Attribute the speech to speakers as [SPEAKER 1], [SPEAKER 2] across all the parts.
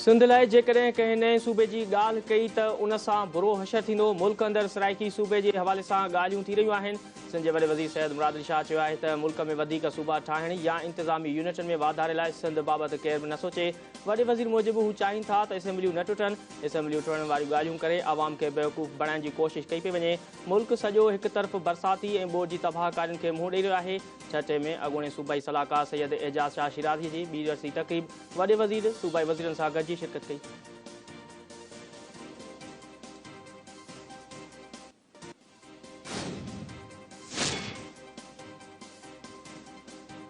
[SPEAKER 1] सिंध लाइ जेकॾहिं कंहिं नए सूबे जी ॻाल्हि कई त उन सां बुरो हशर थींदो। मुल्क अंदरि सराइकी सूबे जे हवाले सां ॻाल्हियूं थी रहियूं आहिनि। सिंध जे वॾे वज़ीर सैयद मुराद अली शाह चयो आहे त मुल्क में वधीक सूबा ठाहिण या इंतिज़ामी यूनिटनि में वाधारे लाइ सिंध बाबति केर बि न सोचे। वॾे वज़ीर मूजिबि हू चाहिनि था त असेंबलियूं न टुटनि। असेंबलियूं टुटण वारियूं ॻाल्हियूं करे आवाम खे बेवकूफ़ बणाइण जी कोशिशि कई पई वञे। मुल्क सॼो हिकु तरफ़ बरसाती ऐं ॿोॾि जी तबाहकारियुनि खे मुंहुं ॾेई रहियो आहे। छठे में अॻूणे सूबाई सलाहकार सैयद एजाज़ शाह शिराज़ी जी ॿी रसी तक़रीब वॾे वज़ीर सूबाई वज़ीरनि सां गॾिजी शिरकत कई।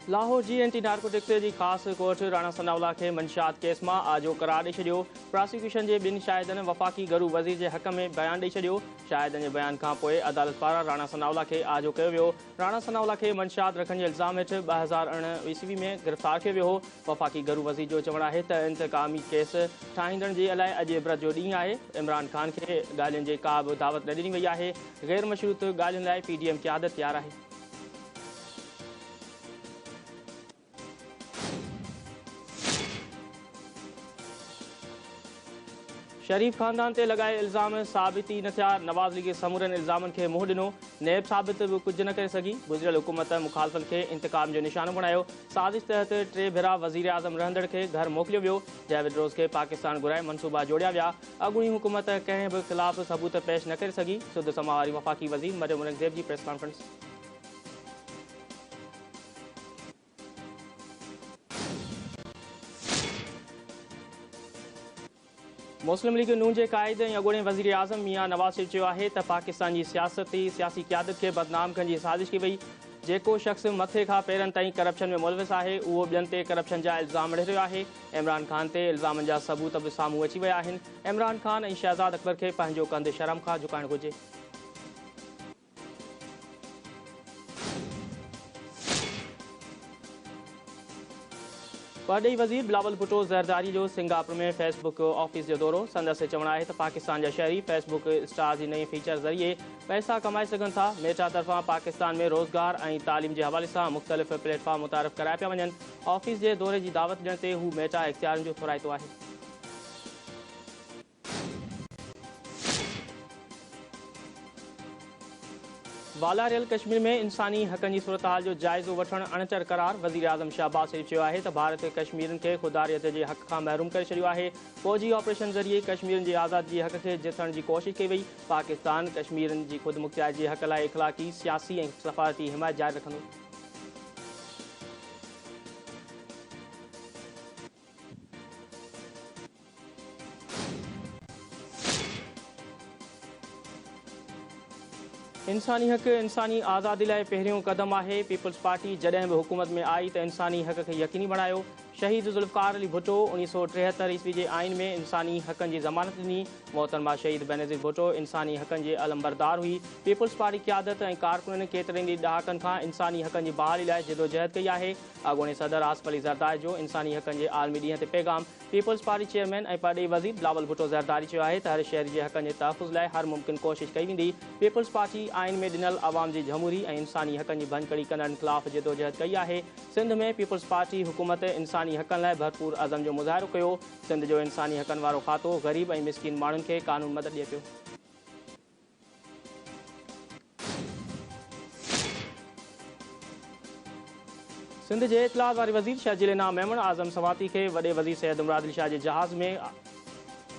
[SPEAKER 1] लाहौर जी एंटी नार्कोटिक्स जी ख़ासि कोर्ट राणा सनाउल्ला खे मंशियात केस मां आजो करार ॾेई छॾियो। प्रोसिक्यूशन जे ॿिनि शाहिदनि वफ़ाक़ी घरू वज़ीर जे हक़ में बयानु ॾेई छॾियो। शाहिदनि जे बयान खां पोइ अदालत पारां राणा सनाउल्ला खे आजो कयो वियो। राणा सनाउल्ला खे मंशियात रखण जे इल्ज़ाम हेठि 2019 ईस्वी में गिरफ़्तार कयो वियो हो। वफ़ाक़ी घरू वज़ीर जो चवणु आहे त इंतकामी केस ठाहींदड़ जे अलाए अॼु इबरत जो ॾींहुं आहे। इमरान ख़ान खे ॻाल्हियुनि जी का बि दावत न ॾिनी वई आहे। ग़ैर मशरूत ॻाल्हियुनि लाइ PDM क़यादत तयारु आहे। शरीफ़ ख़ानदान ते लॻाए इल्ज़ाम साबित ई न थिया। नवाज़ लीग समूरनि इल्ज़ामनि खे मुंहुं ॾिनो। नेब साबित बि कुझु न करे सघी। गुज़िरियल हुकूमत मुखालफ़नि खे इंतकाम जो निशानो बणायो। साज़िश तहत 3 भेरा वज़ीर आज़म रहंदड़ खे घर मोकिलियो वियो। जावेद रोज़ खे पाकिस्तान घुराए मनसूबा जोड़िया विया। अॻूणी हुकूमत कंहिं बि ख़िलाफ़ सबूत पेश न करे सघी। सुद समा वारी वफ़ाक़ी वज़ीर मरियम औरंगज़ेब जी प्रेस कॉन्फ्रेंस। मुस्लिम लीग नून जे क़ाइद ऐं अॻूणे वज़ीर आज़म मियां नवाज़ शरीफ़ चयो आहे त पाकिस्तान जी सियासी क़यादत खे बदनाम करण जी साज़िश कई वई। जेको शख़्स मथे खां पेरनि ताईं करप्शन में मुलविस आहे उहो ॿियनि ते करप्शन जा इल्ज़ाम हणे रहियो आहे। इमरान ख़ान ते इल्ज़ामनि जा सबूत बि साम्हूं अची विया आहिनि। इमरान ख़ान ऐं शहज़ाद अकबर खे पंहिंजो कंधु शर्म खां झुकाइणु घुरिजे। परॾेही वज़ीर बिलावल भुट्टो ज़रदारी जो सिंगापुर में फेसबुक ऑफिस जो दौरो। संदसि चवणु आहे त पाकिस्तान जा शहरी फेसबुक स्टार जी नई फीचर ज़रिए पैसा कमाए सघनि था। मेटा तरफ़ां पाकिस्तान में रोज़गार ऐं तालीम जे हवाले सां मुख़्तलिफ़ प्लेटफॉर्म मुतारिफ़ कराया पिया वञनि। ऑफिस जे दौरे जी दावत ॾियण ते हू मेटा इख़्तियारनि जो थोराइतो आहे। वालारियल कश्मीर में इंसानी हक़नि जी सूरत हाल जो जाइज़ो वठणु अणचर करार। वज़ीर आज़म शहबाज़ शरीफ़ चयो आहे त भारत कश्मीरियुनि खे ख़ुदारियत जे हक़ खां महरूम करे छॾियो आहे। फ़ौजी ऑपरेशन ज़रिए कश्मीरियुनि जी आज़ादी हक़ खे जितण जी कोशिशि कई वई। पाकिस्तान कश्मीरियुनि जी ख़ुदमुख़्तियारी जे हक़ लाइ इख़लाक़ी, सियासी ऐं सफ़ारती हिमायत जारी रखंदो। इंसानी हक़ इंसानी आज़ादी लाइ पहिरियों क़दम आहे। पीपल्स पार्टी जॾहिं बि हुकूमत में आई त इंसानी हक़ खे यकीनी बणायो। शहीद ज़ुल्फ़िकार अली भुट्टो 1973 ईस्वी जे आइन में इंसानी हक़नि जी ज़मानत ॾिनी। मोहतरमा शहीद बेनज़ीर भुट्टो इंसानी हक़नि जे अलमबरदार हुई। पीपल्स पार्टी क़यादत ऐं कारकुननि केतिरनि ई ॾहाकनि खां इंसानी हक़नि जी बहाली लाइ जिदोजहद कई आहे। अॻूणे सदर आसिफ अली ज़रदारी जो इंसानी हक़नि जे आलमी ॾींहं ते पैगाम। पीपल्स पार्टी चेयरमैन ऐं परॾेही वज़ीर बिलावल भुट्टो ज़रदारी चयो आहे त हर शहरी जे हक़नि जे तहफ़ुज़ लाइ हर मुमकिन कोशिशि कई वेंदी। पीपल्स पार्टी आइन में ॾिनल आवाम जी जमहूरी ऐं इंसानी हक़नि जी भञकड़ी कंदड़नि ख़िलाफ़ जिदोजहद कई आहे। सिंध में पीपल्स पार्टी हुकूमत इंसानी हक़नि लाइ भरपूर अज़म जो मुज़ाहिरो कयो। सिंध जो इंसानी हक़नि वारो खातो ग़रीब ऐं मिसकिन माण्हुनि खे क़ानून मदद ॾिए पियो। सिंध जे इतलात वारे वज़ीर शर्जील इनाम मेमण आज़म सवाती खे वॾे वज़ीर सैयद मुराद अली शाह जे जहाज़ में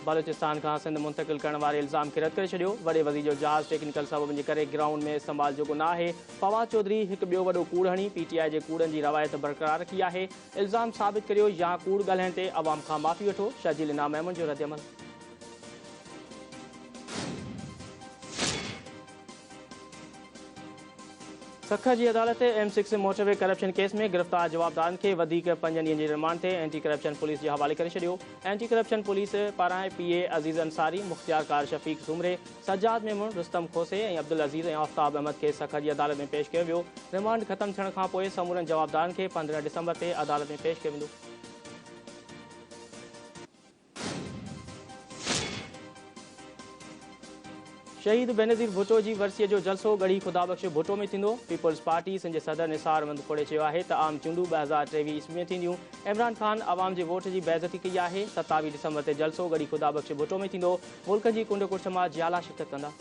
[SPEAKER 1] बलोचिस्तान खां सिंध मुंतक़िल करण वारे इल्ज़ाम खे रद्द करे छॾियो। वॾे वज़ीर जो जहाज़ टेक्निकल सबबनि जे करे ग्राउंड में इस्तेमाल जोॻो न आहे। फवाद चौधरी हिकु ॿियो वॾो कूड़ हणी PTI जे कूड़नि जी रवायत बरक़रार रखी आहे। इल्ज़ाम साबित करियो या कूड़ ॻाल्हाइण ते अवाम खां माफ़ी वठो। शर्जील इनाम मेमण जो रद्दअमल। सख जी अदालत M6 मोटरवे करप्शन केस में गिरफ़्तार जवाबदारनि खे वधीक 5 ॾींहनि जी रिमांड ते एंटी करप्शन पुलिस जे हवाले करे छॾियो। एंटी करप्शन पुलिस पारां PA अज़ीज़ अंसारी, मुख़्तियार कार शफ़ीक ज़ुमरे, सज्जाद मेमण, रुस्तम खोसे ऐं अब्दुल अज़ीज़ ऐं आफ़ताब अहमद खे सख जी अदालत में पेश कयो वियो। रिमांड ख़तमु थियण खां पोइ समूरनि जवाबदारनि खे 15 डिसंबर ते अदालत में पेश कयो वेंदो। शहीद बेनज़ीर भुट्टो जी वरसीअ जो जलसो गढ़ी ख़ुदाबख़्श भुट्टो में थींदो। पीपल्स पार्टी सिंध जे सदर निसार मंदखोड़े चयो आहे त आम चूंडूं 2023 ईस्वी में थींदियूं। इमरान ख़ान आवाम जे वोट जी बेइज़ती कई आहे। 27 दिसंबर ते जलसो गढ़ी ख़ुदाबख़्श भुट्टो में थींदो। मुल्क जी कुंड कुड़ समाज जियाला शिरकत कंदा।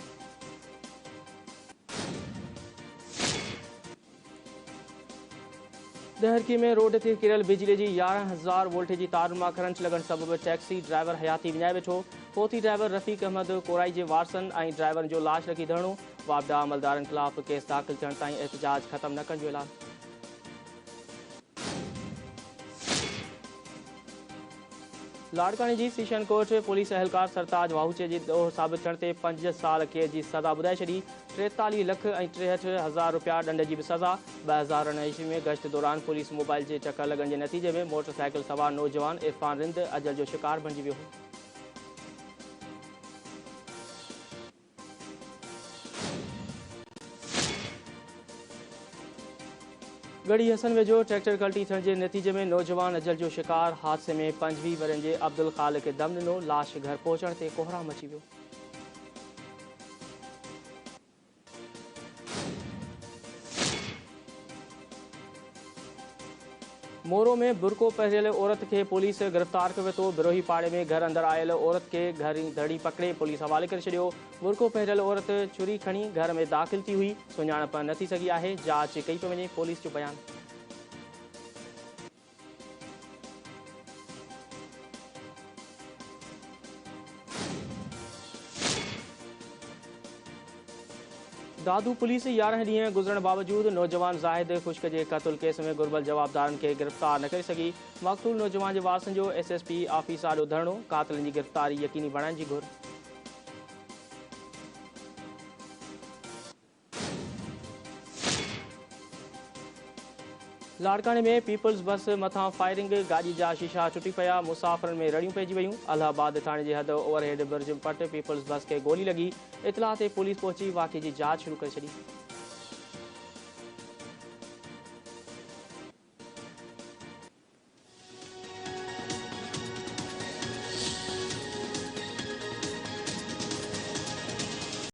[SPEAKER 1] दहरकी में रोड ते किरल बिजली जी 11,000 वोल्टेज जी तारुनि मां करंट लॻण सबबि टैक्सी ड्राइवर हयाती विञाए वेठो। फोती ड्राइवर रफ़ीक अहमद कोराई जे वारसनि ऐं ड्राइवरनि जो लाश रखी धरणो। वापडा अमलदारनि ख़िलाफ़ केस दाख़िल थियण ताईं एहतजाज ख़त्म न करण जो ऐलान। लाड़कानी जी सेशन कोर्ट पुलिस एहलकार सरताज वाहूचे जी ॾोह साबित थियण ते 5 साल कैद जी सज़ा ॿुधाए छॾी। 43 लख ऐं 63,000 रुपया ॾंड जी बि सज़ा। 2009 ईस्वी में गश्त दौरान पुलिस मोबाइल जे चकर लॻण जे नतीजे में मोटरसाइकिल सवार नौजवान इरफान रिंद अजल जो शिकार बणिजी वियो हो। गढ़ी हसन वेझो ट्रैक्टर कल्टी थियण जे नतीजे में नौजवान अजल जो शिकार। हादसे में 25 वरनि जे अब्दुल ख़ालिक दम ॾिनो। लाश घर पहुचण ते कोहराम मची वियो। मोरो में बुरको पहिरियल औरत के पुलिस गिरफ़्तार कयो वेठो। बिरोही पाड़े में घर अंदर आयल औरत के घर धड़ी पकड़े पुलिस हवाले करे छॾियो। बुरको पहिरियल औरत छुरी खणी घर में दाख़िल थी हुई। सुञाणप न थी सघी आहे। जांच कई पियो वञे। पुलिस जो बयान। दादू पुलिस 11 ॾींहं गुज़रण बावजूद नौजवान ज़ाहिद ख़ुश्क जे क़त्ल केस में घुर्बल जवाबदारनि खे गिरफ़्तार न करे सघी। मक़तूल नौजवान जे वारसनि जो SSP ऑफिस आॾो धरणो। क़ातिलनि जी गिरफ़्तारी यकीनी बणाइण जी घुर। लाड़काने में पीपल्स बस मथां फायरिंग। गाॾी जा शीशा टुटी पिया। मुसाफ़िरनि में रड़ियूं पइजी वयूं। अलाहाबाद थाणे जे हद ओवरहेड ब्रिज पट पीपल्स बस खे गोली लॻी। इतलाह ते पुलिस पहुची वाक़े जी जांच शुरू करे छॾी।